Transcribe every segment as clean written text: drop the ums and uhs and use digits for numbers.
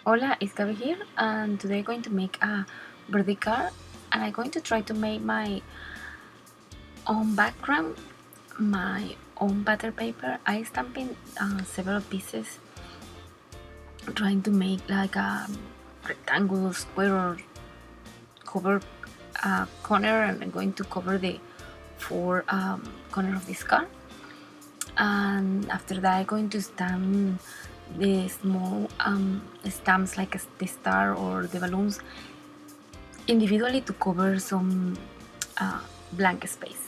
Hola, it's Gabby here, and today I'm going to make a birthday card, and I'm going to try to make my own background, my own butter paper. I stamping several pieces, trying to make like a rectangle, square, or cover corner, and I'm going to cover the four corner of this card. And after that, I'm going to stamp the small stamps like the star or the balloons individually to cover some blank space.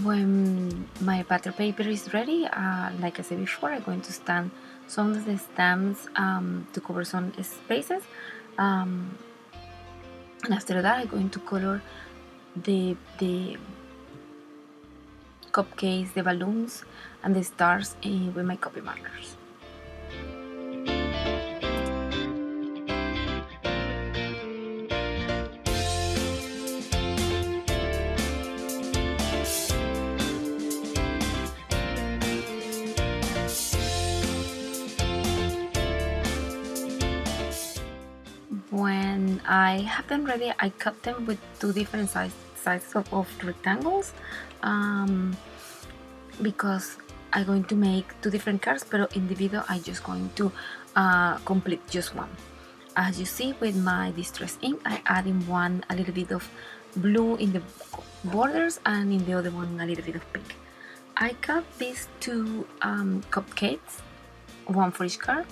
When my butter paper is ready, like I said before, I'm going to stand some of the stamps to cover some spaces. And after that, I'm going to color the cupcakes, the balloons, and the stars with my copy markers. When I have them ready, I cut them with two different sizes of rectangles because I'm going to make two different cards, but individual I'm just going to complete just one. As you see with my distress ink, I add in one a little bit of blue in the borders and in the other one a little bit of pink. I cut these two cupcakes, one for each card,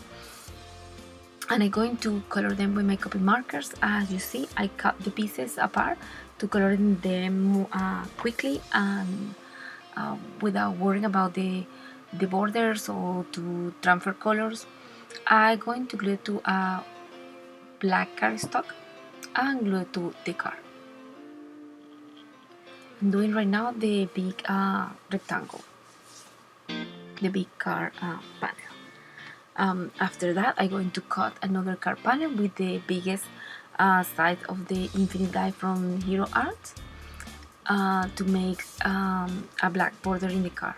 and I'm going to color them with my copy markers. As you see, I cut the pieces apart to color them quickly and without worrying about the borders or to transfer colors. I'm going to glue it to a black cardstock and glue it to the card. I'm doing right now the big rectangle, the big card panel. After that, I'm going to cut another card panel with the biggest size of the infinite die from Hero Art to make a black border in the card.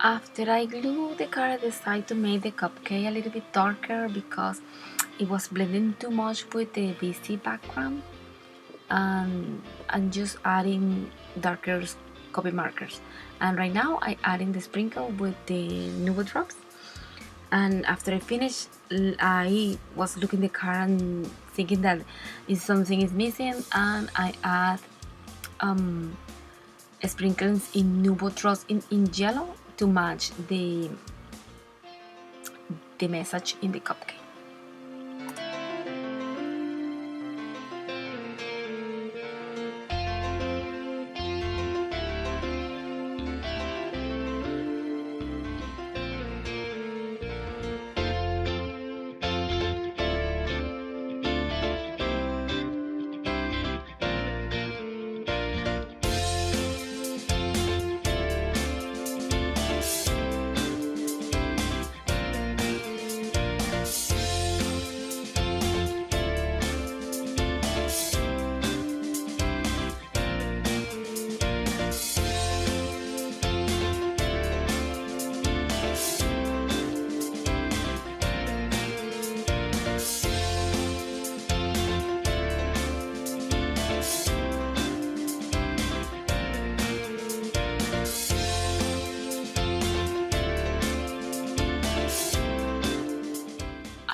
After I glue the card, I decided to make the cupcake a little bit darker because it was blending too much with the busy background, and just adding darker copy markers. And right now I adding the sprinkle with the Nubo drops. And after I finished, I was looking the card and thinking that if something is missing, and I add sprinkles in Nubo drops in yellow to match the message in the cupcake.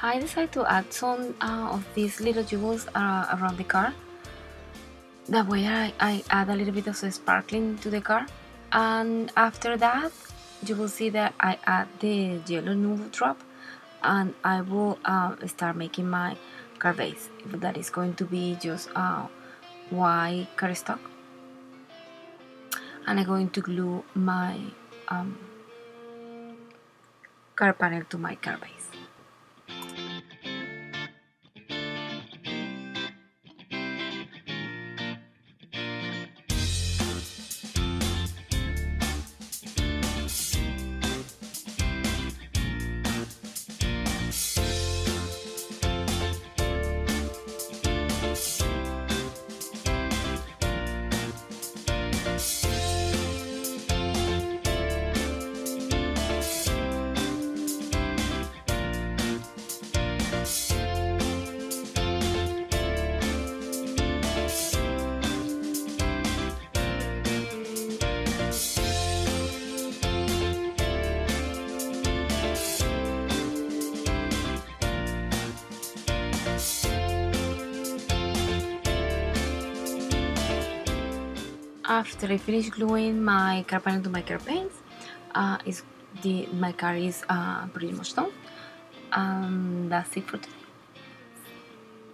I decided to add some of these little jewels around the car. That way I add a little bit of sparkling to the car. And after that, you will see that I add the yellow noodle drop, and I will start making my car base. That is going to be just white cardstock, and I'm going to glue my car panel to my car base. After I finish gluing my car panel to my car paints, my car is pretty much done. That's it for today.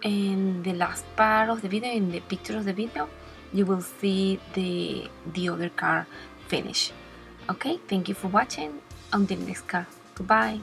In the last part of the video, in the picture of the video, you will see the other car finish. Okay, thank you for watching. Until next car. Goodbye.